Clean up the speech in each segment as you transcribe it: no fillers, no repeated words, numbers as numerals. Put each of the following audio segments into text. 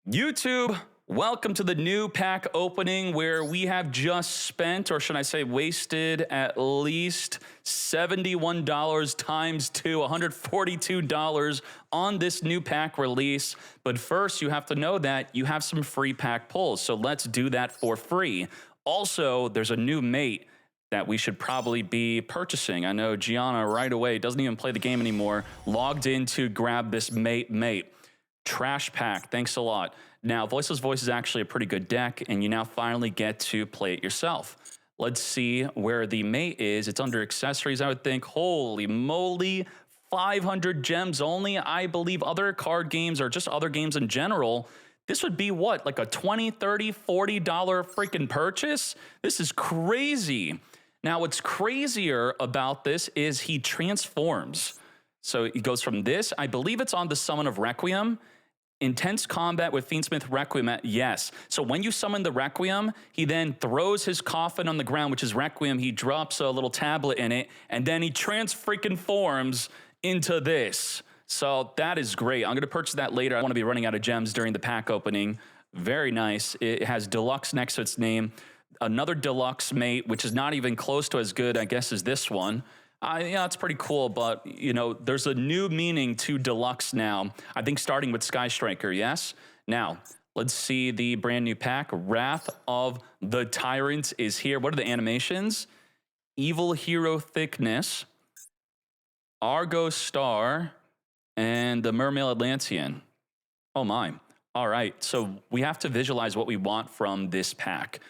YouTube, welcome to the new pack opening where we have just spent, or should I say wasted, at least $71 times 2, $142 on this new pack release. But first, you have to know that you have some free pack pulls, so let's do that for free. Also, there's a new mate that we should probably be purchasing. I know Gianna right away doesn't even play the game anymore, logged in to grab this mate. Trash pack, thanks a lot. Now, Voiceless Voice is actually a pretty good deck, and you now finally get to play it yourself. Let's see where the mate is. It's under accessories, I would think. Holy moly, 500 gems only. I believe other card games or just other games in general, this would be what, like a $20, $30, $40 freaking purchase? This is crazy. Now, what's crazier about this is he transforms. So he goes from this, I believe it's on the Summon of Requiem. Intense combat with Fiendsmith Requiem, yes. So when you summon the Requiem, he then throws his coffin on the ground, which is Requiem. He drops a little tablet in it, and then he transforms into this. So that is great. I'm going to purchase that later. I want to be running out of gems during the pack opening. Very nice. It has Deluxe next to its name. Another Deluxe mate, which is not even close to as good, I guess, as this one. Yeah, it's pretty cool, but, you know, there's a new meaning to Deluxe now. I think starting with Sky Striker, yes? Now, let's see the brand new pack. Wrath of the Tyrants is here. What are the animations? Evil Hero Thickness, Argo Star, and the Mermail Atlantean. Oh my. All right, so we have to visualize what we want from this pack.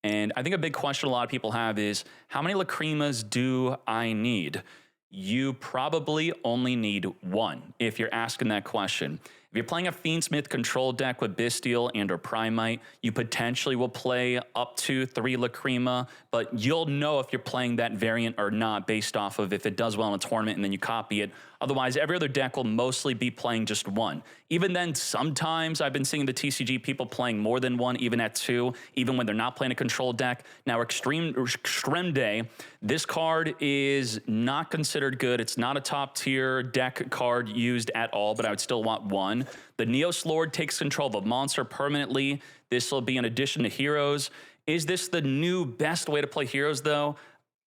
And I think a big question a lot of people have is, how many Lacrimas do I need? You probably only need one if you're asking that question. If you're playing a Fiendsmith control deck with Bestial and or Primite, you potentially will play up to 3 Lacrima, but you'll know if you're playing that variant or not based off of if it does well in a tournament and then you copy it. Otherwise, every other deck will mostly be playing just one. Even then, sometimes I've been seeing the TCG people playing more than one, even at 2, even when they're not playing a control deck. Now, Extreme Day, this card is not considered good. It's not a top tier deck card used at all, but I would still want one. The Neos Lord takes control of a monster permanently. This will be an addition to Heroes. Is this the new best way to play Heroes, though?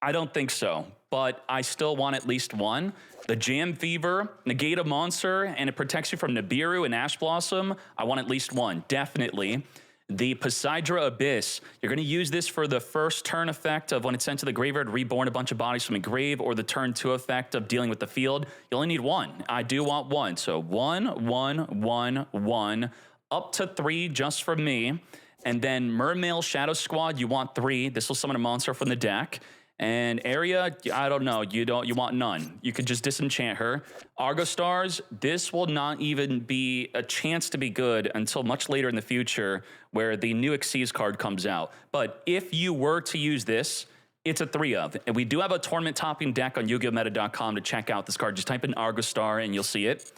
I don't think so, but I still want at least one. The Jam Fever, negate a monster, and it protects you from Nibiru and Ash Blossom. I want at least one, definitely. The Poseidra Abyss, you're going to use this for the first turn effect of when it's sent to the graveyard, reborn a bunch of bodies from a grave, or the turn 2 effect of dealing with the field. You only need one. I do want one. So 1, 1, 1, 1, up to 3 just for me. And then Mermail Shadow Squad, you want 3. This will summon a monster from the deck. And Area, I don't know, you want none. You could just disenchant her. Argo Stars, this will not even be a chance to be good until much later in the future where the new Xyz card comes out. But if you were to use this, it's a 3 of. And we do have a tournament topping deck on YuGiOhMeta.com to check out this card. Just type in Argo Star and you'll see it.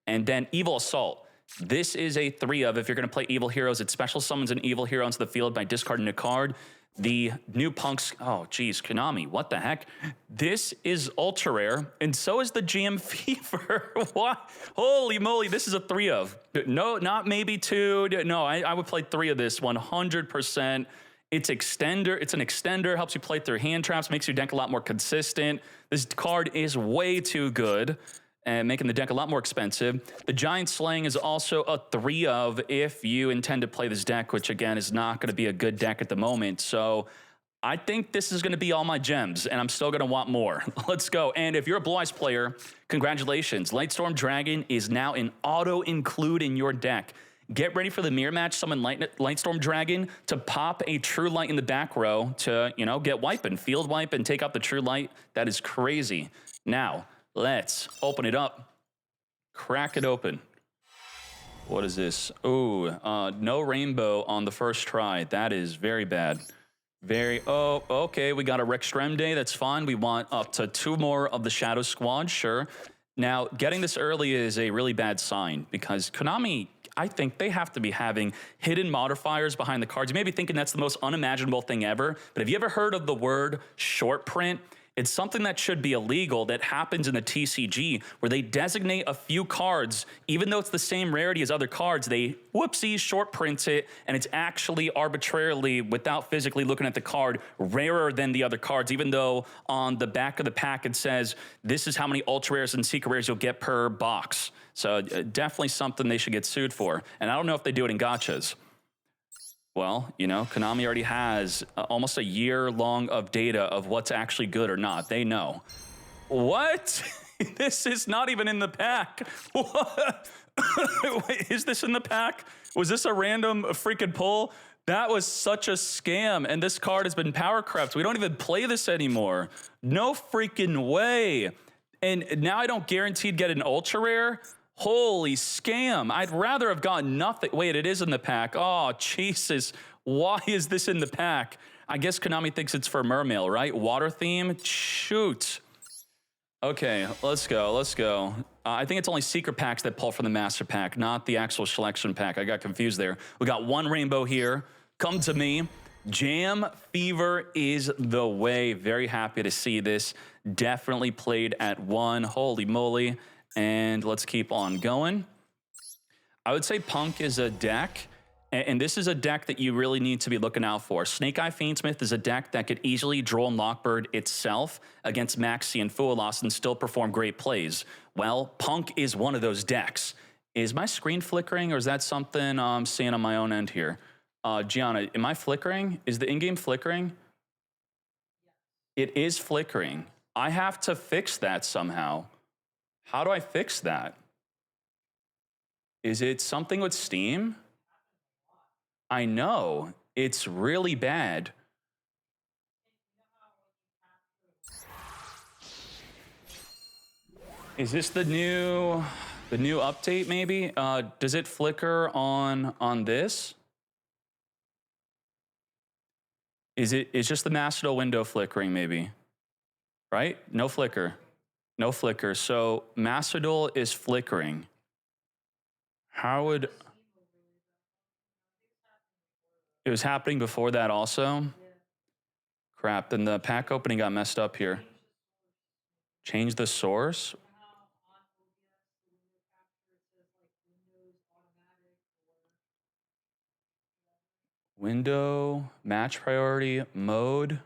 And then Evil Assault. This is a 3 of. If you're going to play Evil Heroes, it special summons an Evil Hero onto the field by discarding a card. The new Punks, oh geez, Konami, what the heck? This is ultra rare, and so is the Jam Fever. What? Holy moly, this is a 3 of. No, not maybe 2. No, I would play 3 of this 100%. It's an extender, helps you play through hand traps, makes your deck a lot more consistent. This card is way too good, and making the deck a lot more expensive. The Giant Slaying is also a 3 of if you intend to play this deck, which again is not going to be a good deck at the moment. So I think this is going to be all my gems, and I'm still going to want more. Let's go. And if you're a Blue Eyes player, congratulations. Lightstorm Dragon is now an auto-include in your deck. Get ready for the mirror match, summon Lightstorm Dragon to pop a True Light in the back row to, you know, get wipe and field wipe and take out the True Light. That is crazy. Now, let's open it up. Crack it open. What is this? Ooh, no rainbow on the first try. That is very bad. Oh, okay, we got a Rextreme Day. That's fine. We want up to 2 more of the Shadow Squad, sure. Now, getting this early is a really bad sign because Konami, I think they have to be having hidden modifiers behind the cards. You may be thinking that's the most unimaginable thing ever, but have you ever heard of the word short print? It's something that should be illegal that happens in the TCG, where they designate a few cards, even though it's the same rarity as other cards, they whoopsies short print it, and it's actually arbitrarily, without physically looking at the card, rarer than the other cards, even though on the back of the pack it says this is how many ultra rares and secret rares you'll get per box. So definitely something they should get sued for. And I don't know if they do it in gachas. Well, you know, Konami already has almost a year long of data of what's actually good or not. They know. What? This is not even in the pack. What? Wait, is this in the pack? Was this a random freaking pull? That was such a scam, and this card has been power crept. We don't even play this anymore. No freaking way. And now I don't guaranteed get an ultra rare? Holy scam. I'd rather have gotten nothing. Wait, it is in the pack. Oh, Jesus. Why is this in the pack? I guess Konami thinks it's for Mermail, right? Water theme? Shoot. Okay, let's go. Let's go. I think it's only secret packs that pull from the master pack, not the actual selection pack. I got confused there. We got one rainbow here. Come to me. Jam Fever is the way. Very happy to see this. Definitely played at 1. Holy moly. And let's keep on going. I would say Punk is a deck, and this is a deck that you really need to be looking out for. Snake Eye Fiendsmith is a deck that could easily draw and Lockbird itself against Maxi and Fualos and still perform great plays. Well, Punk is one of those decks. Is my screen flickering, or is that something I'm seeing on my own end here? Gianna, am I flickering? Is the in-game flickering? It is flickering. I have to fix that somehow. How do I fix that? Is it something with Steam? I know. It's really bad. Is this the new update maybe? Does it flicker on this? It's just the Mastodon window flickering maybe? Right? No flicker. No flicker. So Mastodon is flickering. How would... It was happening before that also? Crap, then the pack opening got messed up here. Change the source? Window, match priority, mode.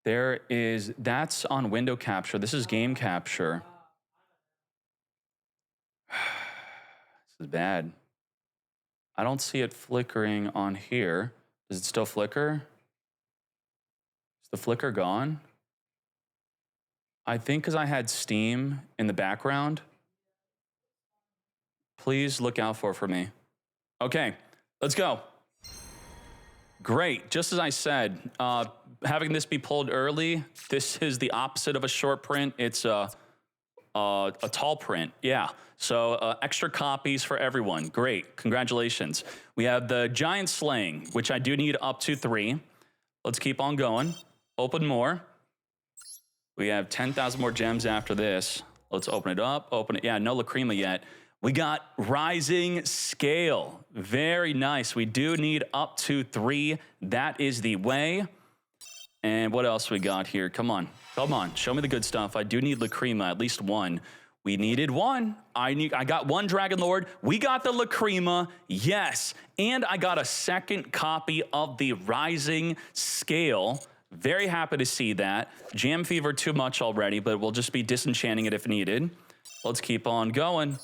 That's on window capture. This is game capture. This is bad. I don't see it flickering on here. Does it still flicker? Is the flicker gone? I think because I had Steam in the background. Please look out for me. Okay, let's go. Great, just as I said, having this be pulled early, this is the opposite of a short print. It's a tall print, yeah. So extra copies for everyone, great, congratulations. We have the Giant Slaying, which I do need up to 3. Let's keep on going, open more. We have 10,000 more gems after this. Let's open it up, open it, yeah, no Lacrima yet. We got Rising Scale. Very nice. We do need up to 3. That is the way. And what else we got here? Come on. Come on. Show me the good stuff. I do need Lacrima, at least 1. We needed 1. I got 1 Dragon Lord. We got the Lacrima. Yes. And I got a second copy of the Rising Scale. Very happy to see that. Jam Fever too much already, but we'll just be disenchanting it if needed. Let's keep on going.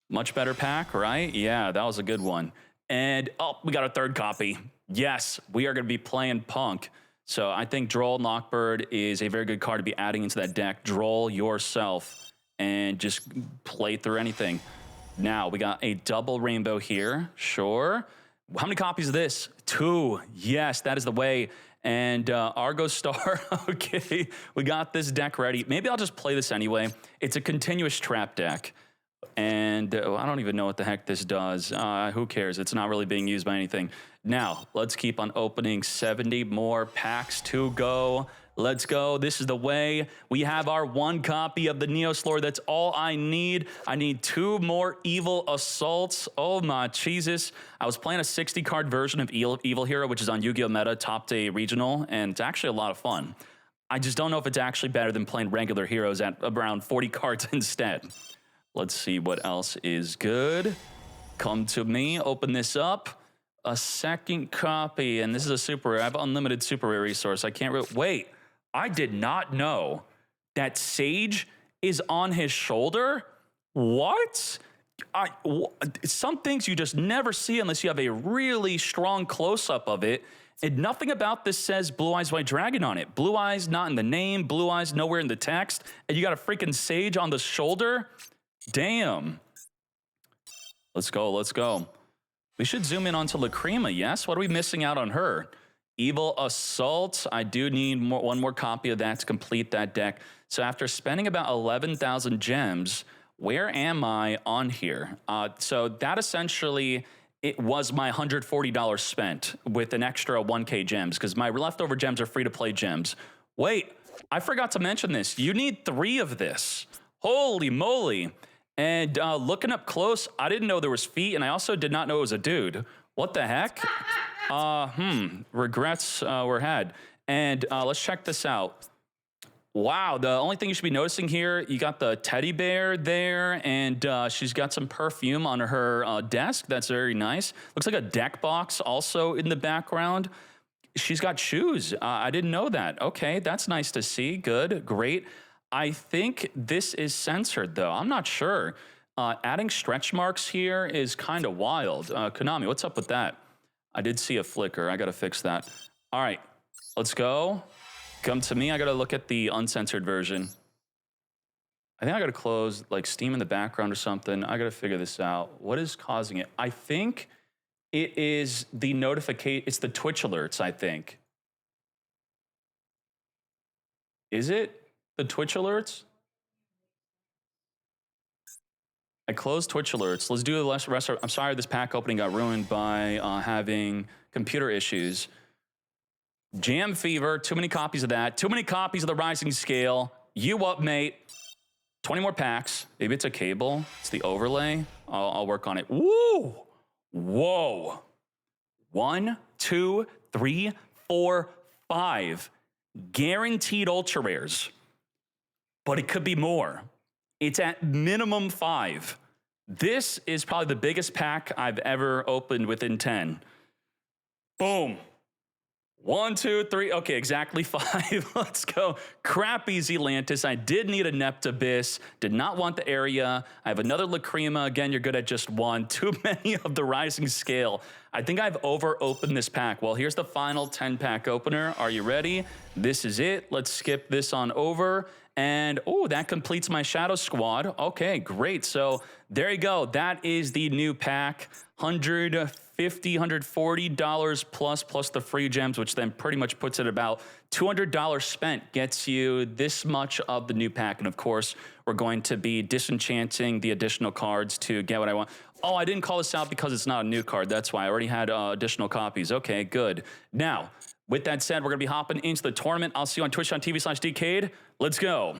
Much better pack, right? Yeah, that was a good one. And, oh, we got a 3rd copy. Yes, we are going to be playing Punk. So I think Droll Knockbird is a very good card to be adding into that deck. Droll yourself and just play through anything. Now, we got a double rainbow here. Sure. How many copies of this? 2. Yes, that is the way. And Argo Star, okay. We got this deck ready. Maybe I'll just play this anyway. It's a continuous trap deck. And I don't even know what the heck this does. Who cares? It's not really being used by anything. Now, let's keep on opening 70 more packs to go. Let's go. This is the way. We have our 1 copy of the Neoslore. That's all I need. I need 2 more Evil Assaults. Oh my Jesus. I was playing a 60-card version of Evil Hero, which is on Yu-Gi-Oh! Meta, top to regional, and it's actually a lot of fun. I just don't know if it's actually better than playing regular heroes at around 40 cards instead. Let's see what else is good. Come to me, open this up. A second copy, and this is a super rare. I have unlimited super rare resource. I can't wait. I did not know that Sage is on his shoulder. What? Some things you just never see unless you have a really strong close-up of it. And nothing about this says Blue Eyes White Dragon on it. Blue Eyes not in the name, Blue Eyes nowhere in the text, and you got a freaking Sage on the shoulder? Damn. Let's go, let's go. We should zoom in onto Lacrima, yes? What are we missing out on her? Evil Assault. I do need one more copy of that to complete that deck. So after spending about 11,000 gems, where am I on here? So that essentially, it was my $140 spent with an extra 1K gems because my leftover gems are free to play gems. Wait, I forgot to mention this. You need 3 of this. Holy moly. And looking up close, I didn't know there was feet, and I also did not know it was a dude. What the heck? Regrets were had. And let's check this out. Wow, the only thing you should be noticing here, you got the teddy bear there, and she's got some perfume on her desk. That's very nice. Looks like a deck box also in the background. She's got shoes. I didn't know that. Okay, that's nice to see. Good, great. I think this is censored, though. I'm not sure. Adding stretch marks here is kind of wild. Konami, what's up with that? I did see a flicker. I got to fix that. All right, let's go. Come to me. I got to look at the uncensored version. I think I got to close like Steam in the background or something. I got to figure this out. What is causing it? I think it is the notification. It's the Twitch alerts, I think. Is it? The Twitch alerts? I closed Twitch alerts. Let's do the rest. I'm sorry this pack opening got ruined by having computer issues. Jam Fever, too many copies of that. Too many copies of the Rising Scale. You up, mate. 20 more packs. Maybe it's a cable. It's the overlay. I'll work on it. Woo! Whoa. 1, 2, 3, 4, 5. Guaranteed ultra rares. But it could be more. It's at minimum 5. This is probably the biggest pack I've ever opened within 10. Boom. 1, 2, 3. Okay, exactly 5. Let's go. Crappy Zelantis. I did need a Neptabyss. Did not want the area. I have another Lacrima. Again, you're good at just 1. Too many of the Rising Scale. I think I've over-opened this pack. Well, here's the final 10-pack opener. Are you ready? This is it. Let's skip this on over. And, oh, that completes my Shadow Squad. Okay, great. So there you go. That is the new pack. $150, $140 plus the free gems, which then pretty much puts it about $200 spent, gets you this much of the new pack. And, of course, we're going to be disenchanting the additional cards to get what I want. Oh, I didn't call this out because it's not a new card. That's why I already had additional copies. Okay, good. Now, with that said, we're going to be hopping into the tournament. I'll see you on twitch.tv/Decade. Let's go.